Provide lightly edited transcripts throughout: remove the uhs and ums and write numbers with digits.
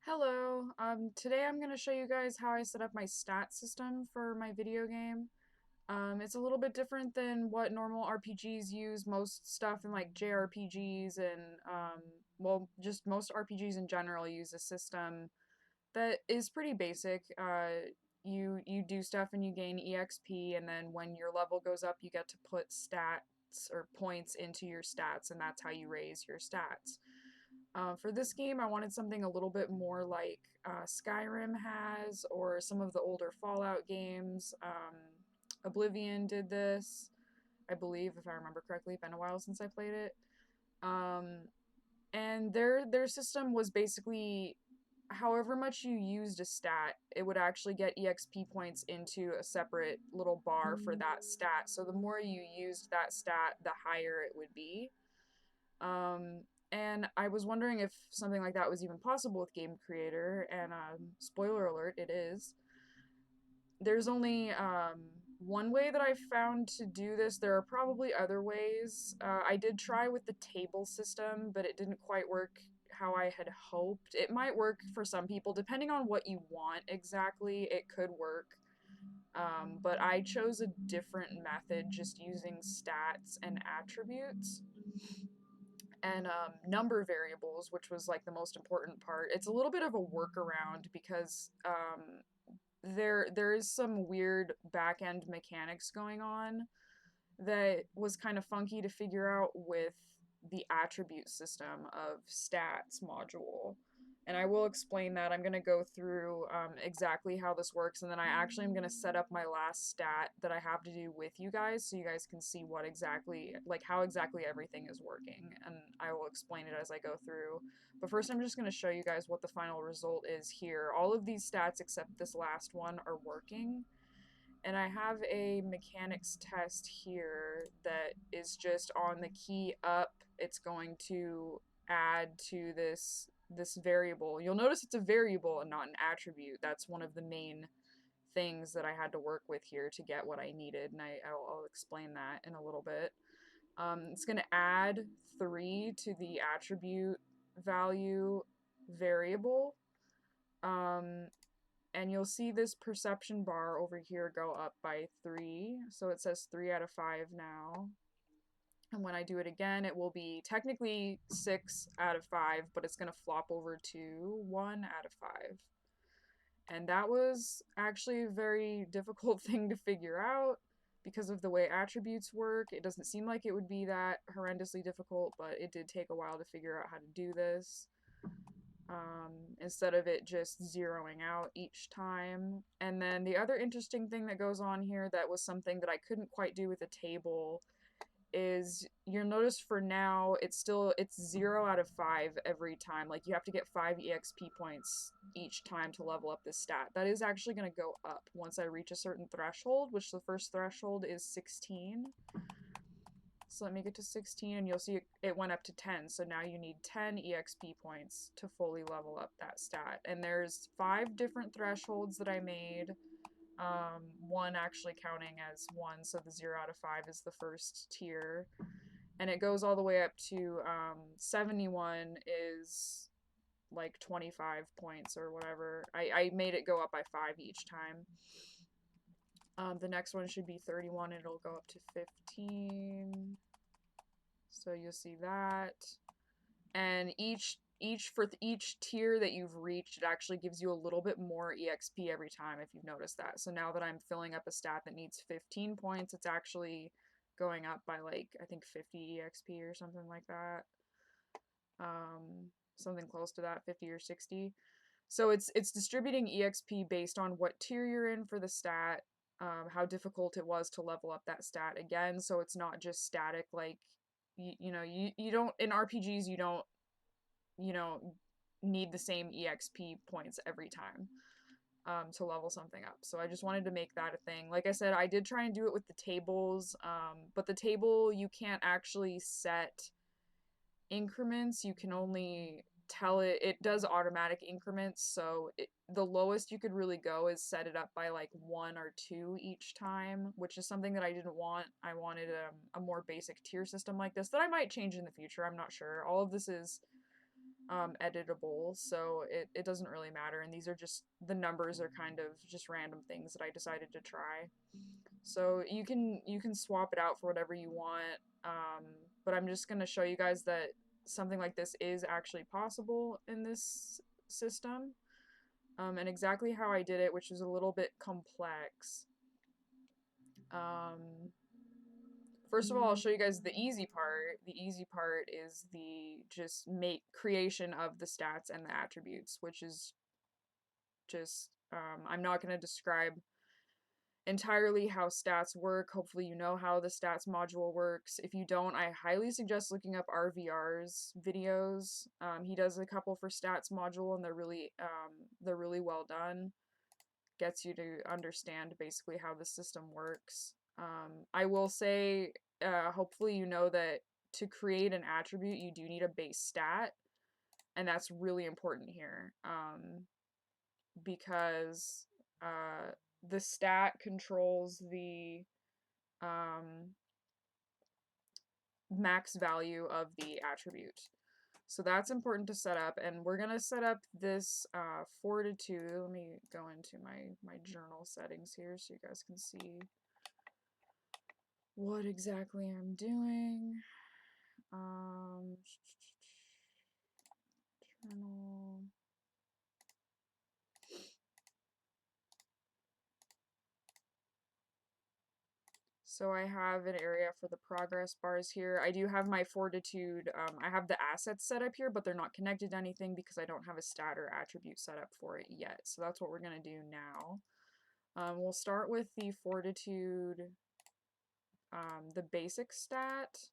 Hello, today I'm going to show you guys how I set up my stat system for my video game. It's a little bit different than what normal RPGs use. Most stuff in like JRPGs and, well, just most RPGs in general use a system that is pretty basic. You do stuff and you gain EXP, and then when your level goes up, you get to put stats or points into your stats, and that's how you raise your stats. For this game, I wanted something a little bit more like Skyrim has, or some of the older Fallout games. Oblivion did this, I believe, if I remember correctly. Been a while since I played it. Um, and their system was basically however much you used a stat, it would actually get EXP points into a separate little bar for that stat. So the more you used that stat, the higher it would be. And I was wondering if something like that was even possible with Game Creator, and spoiler alert, it is. There's only one way that I found to do this. There are probably other ways. I did try with the table system, but it didn't quite work how I had hoped. It might work for some people, depending on what you want exactly, it could work. But I chose a different method just using stats and attributes and number variables, which was like the most important part. It's a little bit of a workaround because there is some weird back end mechanics going on that was kind of funky to figure out with the attribute system of stats module. And I will explain that. I'm going to go through exactly how this works, and then I actually am going to set up my last stat that I have to do with you guys so you guys can see what exactly, like how exactly everything is working. And I will explain it as I go through. But first, I'm just going to show you guys what the final result is here. All of these stats except this last one are working. And I have a mechanics test here that is just on the key up. It's going to add to this variable. You'll notice it's a variable and not an attribute. That's one of the main things that I had to work with here to get what I needed, and I'll explain that in a little bit. It's going to add 3 to the attribute value variable. Um, and you'll see this perception bar over here go up by 3. So it says 3 out of 5 now. And when I do it again, it will be technically 6 out of 5, but it's going to flop over to 1 out of 5. And that was actually a very difficult thing to figure out because of the way attributes work. It doesn't seem like it would be that horrendously difficult, but it did take a while to figure out how to do this. Instead of it just zeroing out each time. And then the other interesting thing that goes on here that was something that I couldn't quite do with a table is you'll notice for now it's 0 out of 5 every time. Like you have to get 5 EXP points each time to level up this stat. That is actually going to go up once I reach a certain threshold, which the first threshold is 16. So let me get to 16 and you'll see it went up to 10. So now you need 10 EXP points to fully level up that stat. And there's 5 different thresholds that I made. One actually counting as 1, so the 0 out of 5 is the first tier. And it goes all the way up to 71 is like 25 points or whatever. I made it go up by 5 each time. The next one should be 31, it'll go up to 15. So you'll see that. And each tier that you've reached, it actually gives you a little bit more EXP every time, if you've noticed that. So now that I'm filling up a stat that needs 15 points, it's actually going up by like, I think 50 EXP or something like that. Something close to that, 50 or 60. So it's distributing EXP based on what tier you're in for the stat, how difficult it was to level up that stat again. So it's not just static, like, you don't, in RPGs, you don't, need the same EXP points every time to level something up. So I just wanted to make that a thing. Like I said, I did try and do it with the tables, but the table, you can't actually set increments. You can only tell it does automatic increments, so the lowest you could really go is set it up by like 1 or 2 each time, which is something that I didn't want. I wanted a more basic tier system like this that I might change in the future. I'm not sure. All of this is editable, so it doesn't really matter, and these are just, the numbers are kind of just random things that I decided to try. So you can swap it out for whatever you want, but I'm just going to show you guys that something like this is actually possible in this system, and exactly how I did it, which is a little bit complex. First of all, I'll show you guys the easy part. The easy part is the just creation of the stats and the attributes, which is just, I'm not going to describe entirely how stats work. Hopefully you know how the stats module works. If you don't, I highly suggest looking up RVR's videos. He does a couple for stats module, and they're really well done. Gets you to understand basically how the system works. I will say, hopefully you know that to create an attribute, you do need a base stat, and that's really important here, because the stat controls the max value of the attribute. So that's important to set up, and we're gonna set up this Fortitude. Let me go into my journal settings here so you guys can see what exactly I'm doing. Journal. So I have an area for the progress bars here. I do have my Fortitude, I have the assets set up here, but they're not connected to anything because I don't have a stat or attribute set up for it yet. So that's what we're going to do now. We'll start with the Fortitude, the basic stat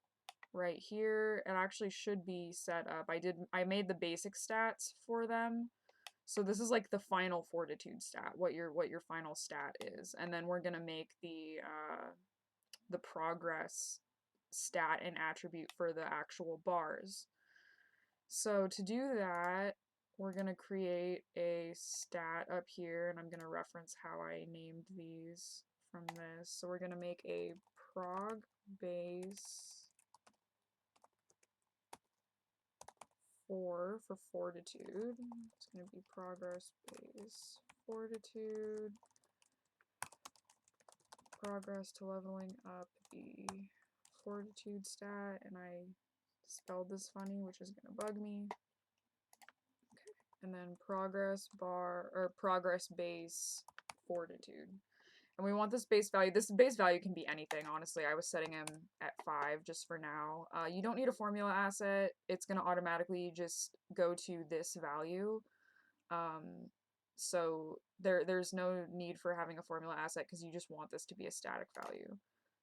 right here. It actually should be set up. I made the basic stats for them. So this is like the final Fortitude stat, what your final stat is. And then we're going to make the progress stat and attribute for the actual bars. So to do that, we're going to create a stat up here, and I'm going to reference how I named these from this. So we're going to make a prog base 4 for Fortitude. It's going to be progress base Fortitude. Progress to leveling up the Fortitude stat, and I spelled this funny, which is gonna bug me. Okay. And then progress bar, or progress base Fortitude. And we want this base value. This base value can be anything, honestly. I was setting him at 5 just for now. You don't need a formula asset. It's gonna automatically just go to this value. So there's no need for having a formula asset because you just want this to be a static value.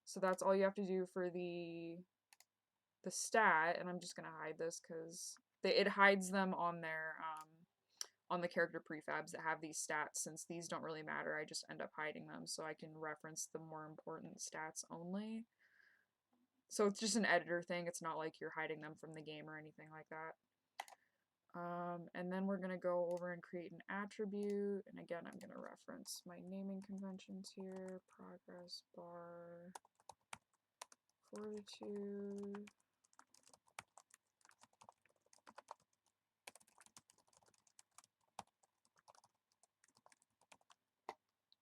So that's all you have to do for the stat, and I'm just gonna hide this because it hides them on their on the character prefabs that have these stats. Since these don't really matter, I just end up hiding them so I can reference the more important stats only. So it's just an editor thing. It's not like you're hiding them from the game or anything like that. And then we're going to go over and create an attribute. And again, I'm going to reference my naming conventions here. Progress bar Fortitude.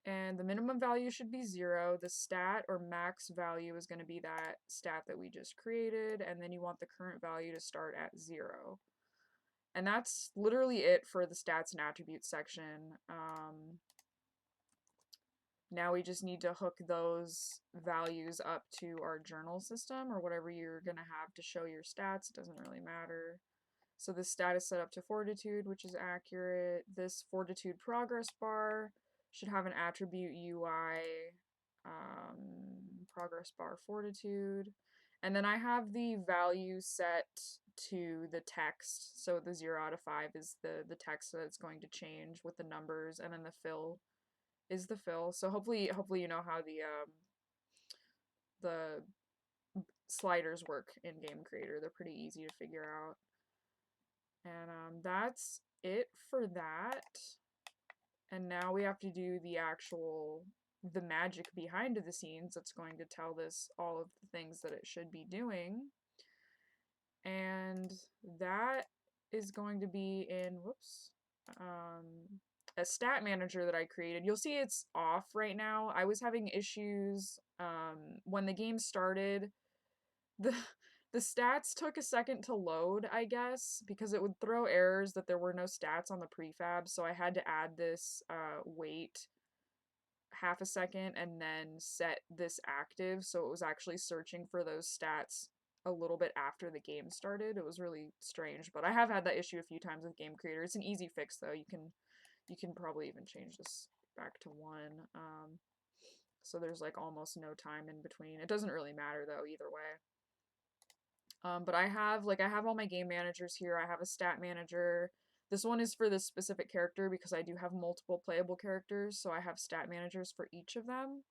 And the minimum value should be 0. The stat or max value is going to be that stat that we just created. And then you want the current value to start at 0. And that's literally it for the stats and attributes section. Now we just need to hook those values up to our journal system or whatever you're going to have to show your stats. It doesn't really matter. So this stat is set up to Fortitude, which is accurate. This Fortitude progress bar should have an attribute UI, progress bar Fortitude. And then I have the value set to the text. So the 0 out of 5 is the text that it's going to change with the numbers, and then the fill is the fill. So hopefully you know how the sliders work in Game Creator. They're pretty easy to figure out. And that's it for that. And now we have to do the magic behind the scenes that's going to tell this all of the things that it should be doing. And that is going to be in, whoops, a stat manager that I created. You'll see it's off right now. I was having issues when the game started. The the stats took a second to load, I guess, because it would throw errors that there were no stats on the prefab, so I had to add this wait half a second and then set this active, so it was actually searching for those stats a little bit after the game started. It was really strange, but I have had that issue a few times with Game Creator. It's an easy fix though. You can probably even change this back to 1. So there's like almost no time in between. It doesn't really matter though either way. But I have all my game managers here. I have a stat manager. This one is for this specific character because I do have multiple playable characters, so I have stat managers for each of them.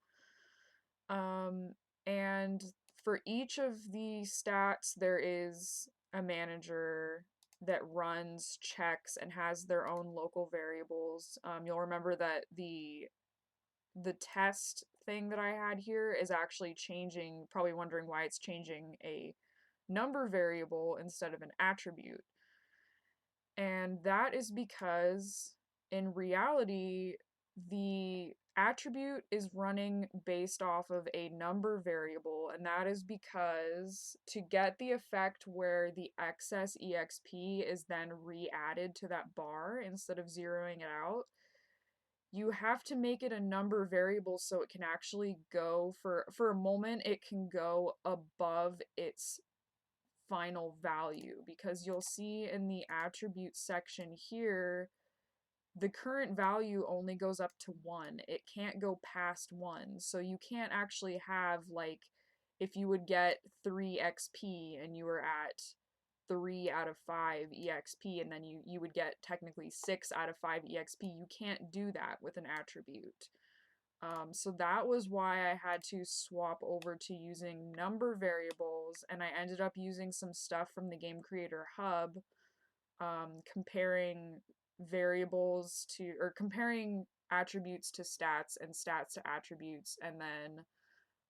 And for each of the stats, there is a manager that runs checks and has their own local variables. You'll remember that the test thing that I had here is actually changing, probably wondering why it's changing a number variable instead of an attribute. And that is because in reality, the attribute is running based off of a number variable, and that is because to get the effect where the excess exp is then re-added to that bar instead of zeroing it out, you have to make it a number variable so it can actually go for a moment, it can go above its final value, because you'll see in the attribute section here, the current value only goes up to 1. It can't go past 1. So you can't actually have, like, if you would get 3 XP and you were at 3 out of 5 EXP, and then you would get technically 6 out of 5 EXP, you can't do that with an attribute. So that was why I had to swap over to using number variables, and I ended up using some stuff from the Game Creator Hub, comparing variables to, or comparing attributes to stats and stats to attributes, and then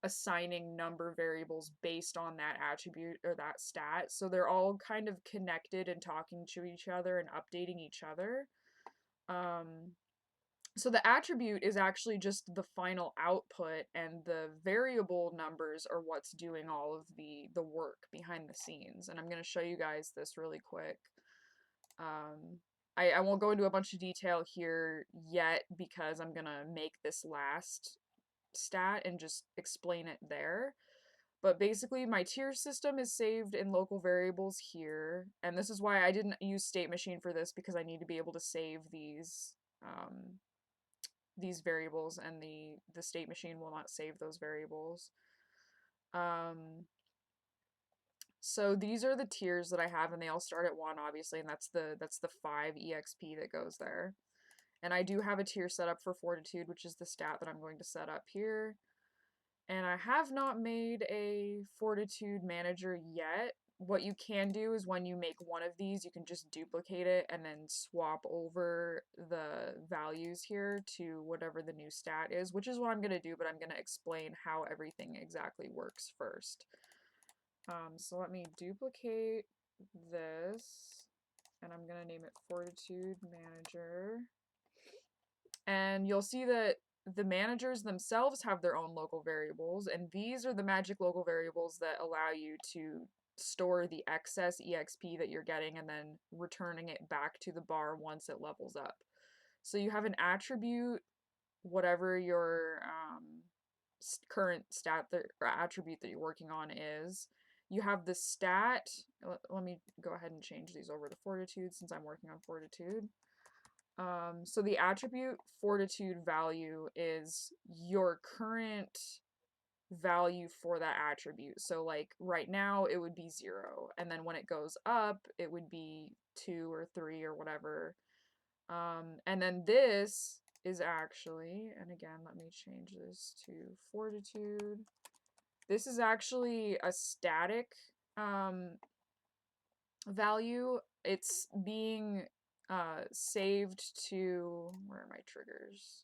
assigning number variables based on that attribute or that stat. So they're all kind of connected and talking to each other and updating each other. So the attribute is actually just the final output, and the variable numbers are what's doing all of the work behind the scenes. And I'm going to show you guys this really quick. I won't go into a bunch of detail here yet because I'm going to make this last stat and just explain it there. But basically, my tier system is saved in local variables here, and this is why I didn't use State Machine for this, because I need to be able to save these variables, and the State Machine will not save those variables. So these are the tiers that I have, and they all start at 1, obviously, and that's the 5 EXP that goes there. And I do have a tier set up for Fortitude, which is the stat that I'm going to set up here. And I have not made a Fortitude Manager yet. What you can do is when you make one of these, you can just duplicate it and then swap over the values here to whatever the new stat is, which is what I'm going to do, but I'm going to explain how everything exactly works first. So let me duplicate this, and I'm going to name it Fortitude Manager. And you'll see that the managers themselves have their own local variables, and these are the magic local variables that allow you to store the excess EXP that you're getting and then returning it back to the bar once it levels up. So you have an attribute, whatever your current stat or attribute that you're working on is. You have the stat. Let me go ahead and change these over to Fortitude since I'm working on Fortitude. So the attribute Fortitude value is your current value for that attribute. So like right now it would be 0, and then when it goes up it would be 2 or 3 or whatever. And then this is actually, and again let me change this to Fortitude. This is actually a static value. It's being saved to, where are my triggers?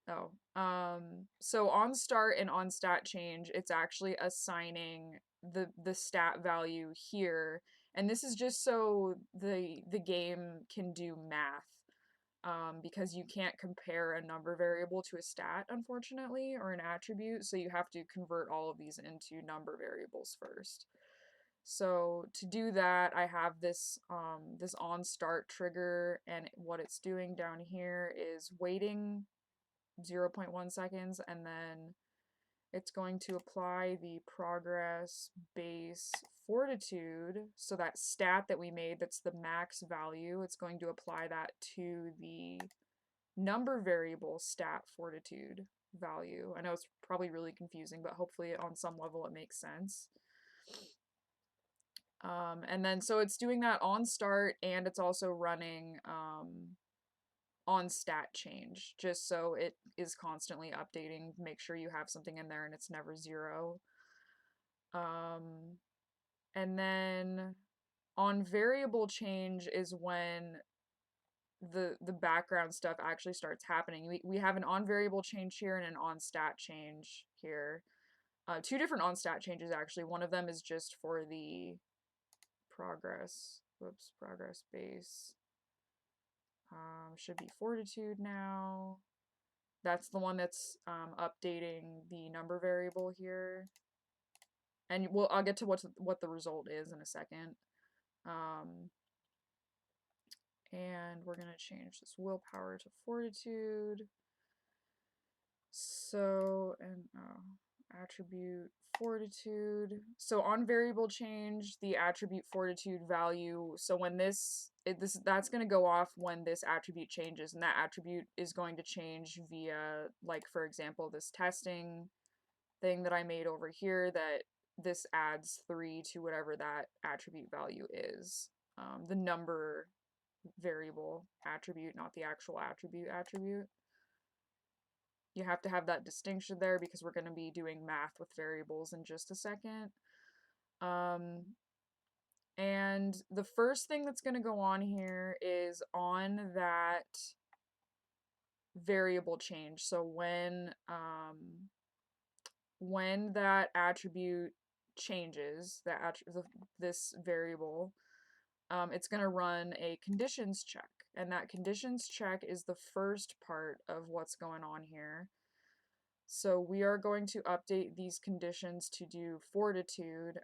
Oh, So on start and on stat change, it's actually assigning the stat value here, and this is just so the game can do math. Because you can't compare a number variable to a stat, unfortunately, or an attribute, so you have to convert all of these into number variables first. So to do that, I have this on start trigger, and what it's doing down here is waiting 0.1 seconds, and then it's going to apply the progress base fortitude, so that stat that we made that's the max value, it's going to apply that to the number variable stat fortitude value. I know it's probably really confusing, but hopefully on some level it makes sense. And then so it's doing that on start, and it's also running on stat change, just so it is constantly updating, make sure you have something in there and it's never 0. And then on variable change is when the background stuff actually starts happening. We have an on variable change here and an on stat change here. Two different on stat changes actually. One of them is just for the progress base. Should be fortitude now. That's the one that's updating the number variable here. And I'll get to what the result is in a second. And we're gonna change this willpower to fortitude. So, and attribute fortitude. So on variable change, the attribute fortitude value, so when that's going to go off when this attribute changes, and that attribute is going to change via, like, for example, this testing thing that I made over here, that this adds 3 to whatever that attribute value is. The number variable attribute, not the actual attribute. You have to have that distinction there because we're going to be doing math with variables in just a second. And the first thing that's going to go on here is on that variable change. So when that attribute changes, this variable, it's going to run a conditions check. And that conditions check is the first part of what's going on here. So we are going to update these conditions to do fortitude.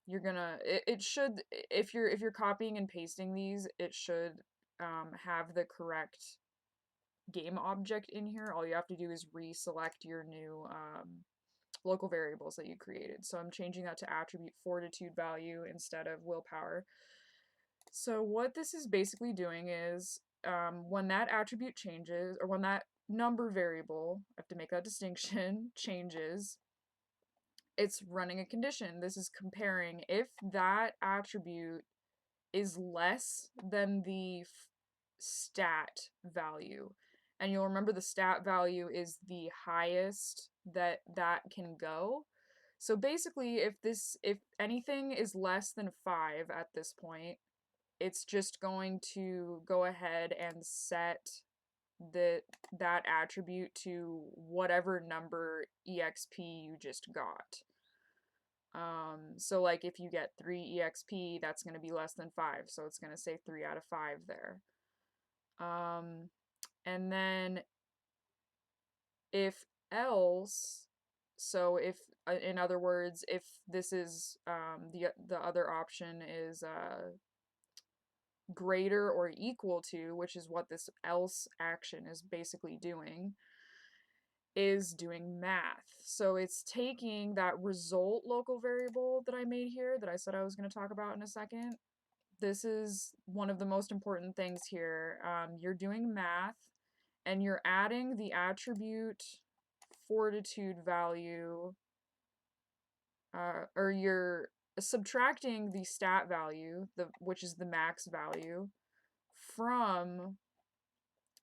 You're gonna, it should, if you're copying and pasting these, it should have the correct game object in here. All you have to do is reselect your new local variables that you created. So I'm changing that to attribute fortitude value instead of willpower. So what this is basically doing is when that attribute changes, or when that number variable, I have to make that distinction, changes, it's running a condition. This is comparing if that attribute is less than the stat value. And you'll remember the stat value is the highest that can go. So basically, if anything is less than 5 at this point, it's just going to go ahead and set that attribute to whatever number exp you just got. So like if you get 3 exp, that's going to be less than 5, so it's going to say 3 out of 5 there. And then if else, so if in other words, if this is the other option is greater or equal to, which is what this else action is basically doing, is doing math. So it's taking that result local variable that I made here, that I said I was going to talk about in a second. This is one of the most important things here. You're doing math, and you're adding the attribute fortitude value, or you're subtracting the stat value, which is the max value, from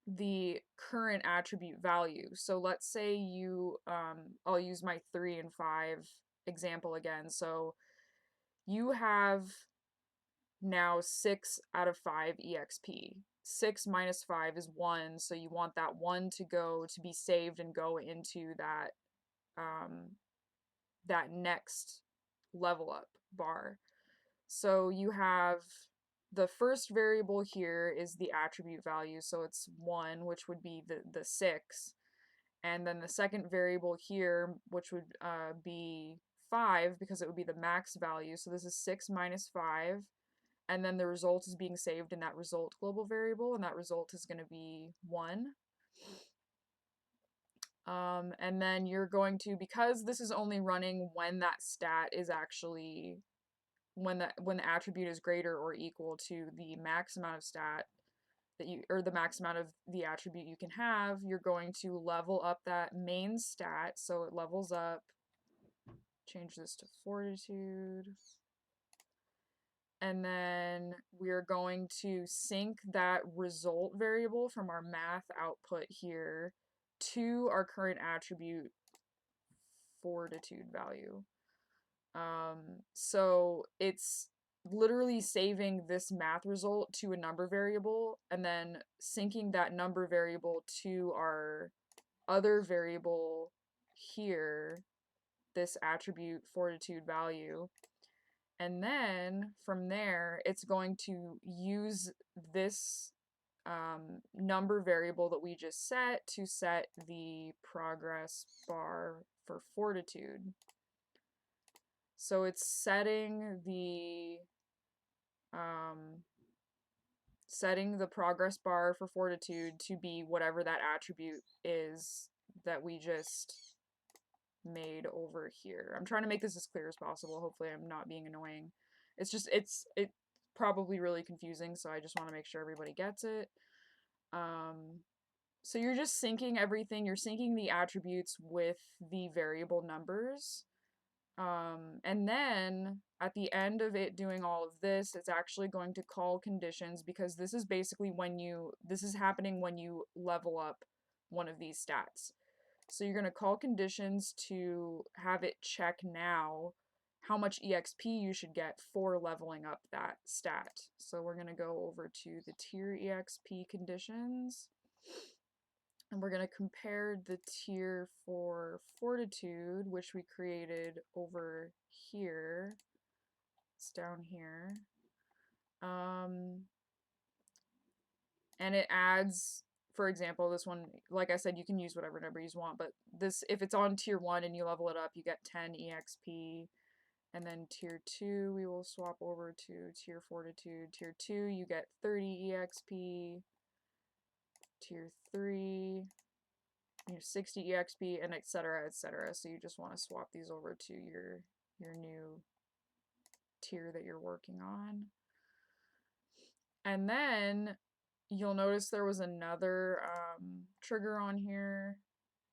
the current attribute value. So let's say I'll use my 3 and 5 example again. So you have now 6 out of 5 exp. 6 minus 5 is 1, so you want that 1 to be saved and go into that next level up bar. So you have the first variable here is the attribute value, so it's 1, which would be the 6. And then the second variable here, which would be 5, because it would be the max value. So this is 6 minus 5. And then the result is being saved in that result global variable, and that result is going to be 1. And then you're going to, because this is only running when that stat is actually, when the attribute is greater or equal to the max amount of stat that you, or the max amount of the attribute you can have, you're going to level up that main stat. So it levels up, change this to Fortitude. And then we're going to sync that result variable from our math output here to our current attribute Fortitude value. So it's literally saving this math result to a number variable and then syncing that number variable to our other variable here, this attribute Fortitude value. And then from there, it's going to use this number variable that we just set to set the progress bar for Fortitude. So it's setting the progress bar for Fortitude to be whatever that attribute is that we just made over here. I'm trying to make this as clear as possible. Hopefully I'm not being annoying. It's probably really confusing, so I just want to make sure everybody gets it. So you're just syncing everything. You're syncing the attributes with the variable numbers. And then at the end of it doing all of this, it's actually going to call conditions, because this is basically this is happening when you level up one of these stats. So you're going to call conditions to have it check now how much EXP you should get for leveling up that stat. So we're going to go over to the tier EXP conditions. And we're going to compare the tier for Fortitude, which we created over here. It's down here. And it adds, for example, this one, like I said, you can use whatever number you want, but this, if it's on tier 1 and you level it up, you get 10 EXP. And then tier 2, we will swap over to tier Fortitude. Tier 2, you get 30 EXP. Tier 3, 60 EXP, and etc., etc. So you just want to swap these over to your new tier that you're working on. And then you'll notice there was another trigger on here,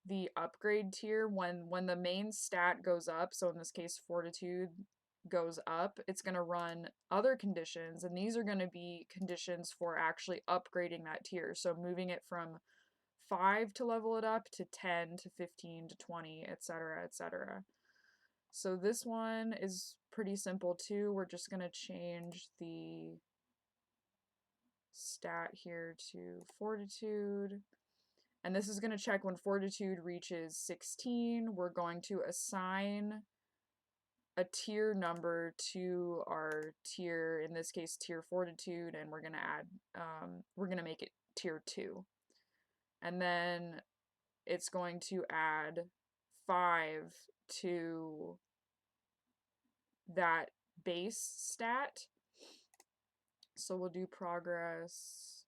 the upgrade tier. When the main stat goes up, so in this case Fortitude goes up, it's going to run other conditions, and these are going to be conditions for actually upgrading that tier. So moving it from 5 to level it up to 10 to 15 to 20, etc., etc. So this one is pretty simple too. We're just going to change the stat here to Fortitude. And this is going to check when Fortitude reaches 16. We're going to assign a tier number to our tier, in this case tier Fortitude, and we're going to add, we're going to make it tier 2. And then it's going to add 5 to that base stat. So we'll do progress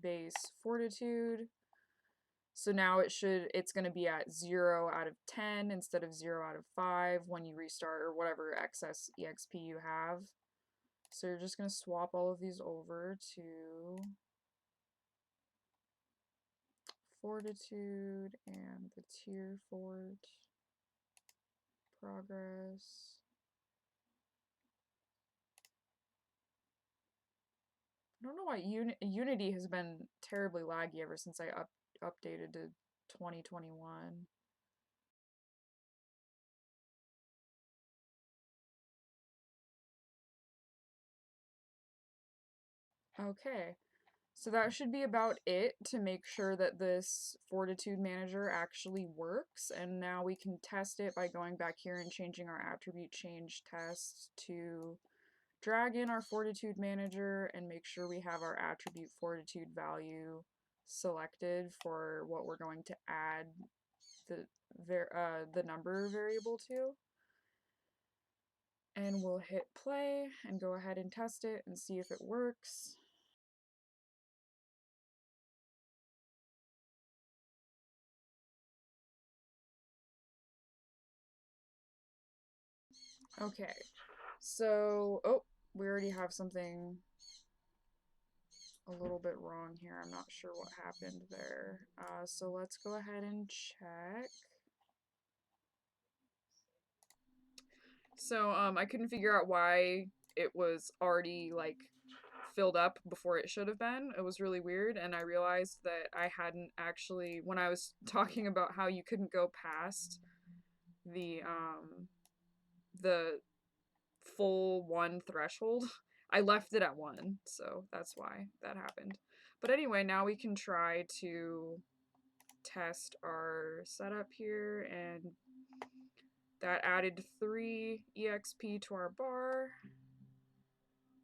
base Fortitude. So now it's going to be at 0 out of 10 instead of 0 out of 5 when you restart, or whatever excess EXP you have. So you're just going to swap all of these over to Fortitude and the tier Fort progress. I don't know why Unity has been terribly laggy ever since I updated to 2021. Okay. So that should be about it to make sure that this Fortitude Manager actually works. And now we can test it by going back here and changing our attribute change test to drag in our Fortitude Manager and make sure we have our attribute Fortitude value selected for what we're going to add the number variable to. And we'll hit play and go ahead and test it and see if it works. Okay, so, oh, we already have something a little bit wrong here. I'm not sure what happened there. So let's go ahead and check. So, I couldn't figure out why it was already, like, filled up before it should have been. It was really weird, and I realized that I hadn't actually, when I was talking about how you couldn't go past the full 1 threshold, I left it at 1, so that's why that happened. But anyway, now we can try to test our setup here, and that added 3 EXP to our bar.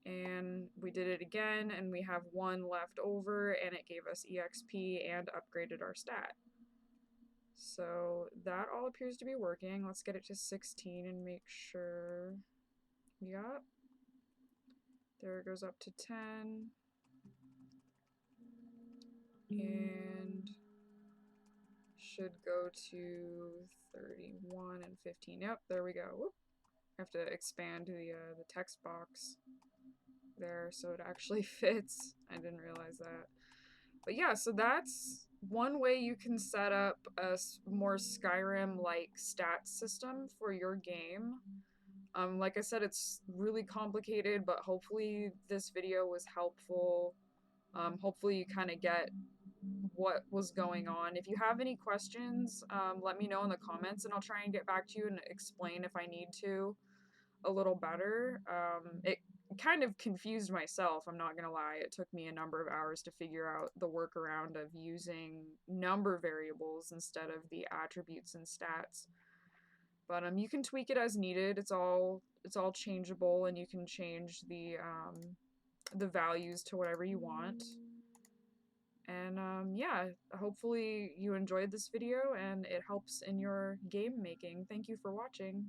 And we did it again, and we have 1 left over, and it gave us EXP and upgraded our stat. So that all appears to be working. Let's get it to 16 and make sure. Yep. There it goes up to 10. And should go to 31 and 15. Yep, there we go. Whoop. I have to expand the text box there so it actually fits. I didn't realize that. But yeah, so that's one way you can set up a more Skyrim-like stat system for your game. Like I said, it's really complicated, but hopefully this video was helpful. Hopefully you kind of get what was going on. If you have any questions, let me know in the comments and I'll try and get back to you and explain if I need to a little better. It kind of confused myself, I'm not gonna lie. It took me a number of hours to figure out the workaround of using number variables instead of the attributes and stats. But you can tweak it as needed. It's all changeable, and you can change the values to whatever you want. And yeah, hopefully you enjoyed this video and it helps in your game making. Thank you for watching.